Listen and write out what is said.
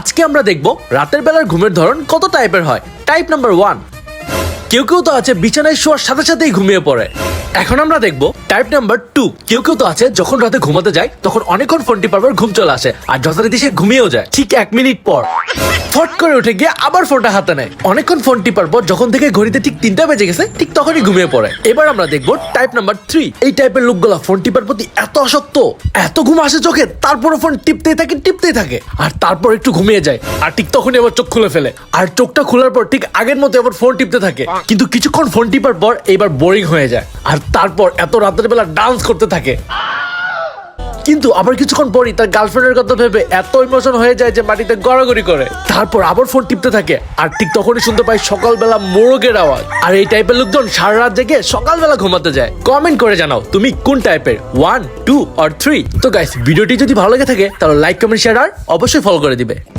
আজকে আমরা দেখব রাতের বেলার ঘুমের ধরন কত টাইপের হয়। টাইপ নাম্বার 1, কেউ কেউ তো আছে বিছানায় শোয়ার সাথে সাথেই ঘুমিয়ে পড়ে। এখন আমরা দেখব টাইপ নাম্বার 2, কেউ কেউ তো আছে যখন রাতে ঘুমাতে যায় তখন অনেকক্ষণ ফোন টিপার পর ঘুম চলে আসে আর যথারীতি সে ঘুমিয়েও যায়। ঠিক 1 মিনিট পর ফট করে উঠে গিয়ে আবার ফোনটা হাতে নেয়। অনেকক্ষণ ফোন টিপার পর যখন থেকে ঘড়িতে ঠিক 3টা বেজে গেছে ঠিক তখনই ঘুমিয়ে পড়ে। এবার আমরা দেখব টাইপ নাম্বার 3, এই টাইপের লোকগুলা ফোন টিপার প্রতি এত আসক্ত, এত ঘুম আসে চোখে, তারপরও ফোন টিপতেই থাকে আর তারপর একটু ঘুমিয়ে যায় আর ঠিক তখনই আবার চোখ খুলে ফেলে আর চোখটা খোলার পর ঠিক আগের মতো আবার ফোন টিপতে থাকে। কিন্তু কিছুক্ষণ ফোন টিপার পর এবার বোরিং হয়ে যায় আর তারপর এত রাতের বেলা ডান্স করতে থাকে। কিন্তু আবার কিছুক্ষণ পরই তার গার্লফ্রেন্ডের কথা ভেবে এত ইমোশন হয়ে যায় যে মাটিতে গড়াগড়ি করে। তারপর আবার ফোন টিপতে থাকে আর ঠিক তখনই শুনতে পাই সকালবেলা মোরগের আওয়াজ। আর এই টাইপের লোকজন সারা রাত জেগে সকালবেলা ঘুমাতে যায়। কমেন্ট করে জানাও তুমি কোন টাইপের, 1, 2 or 3। তো গাইস, ভিডিওটি যদি ভালো লেগে থাকে তাহলে লাইক, কমেন্ট, শেয়ার আর অবশ্যই ফলো করে দিবে।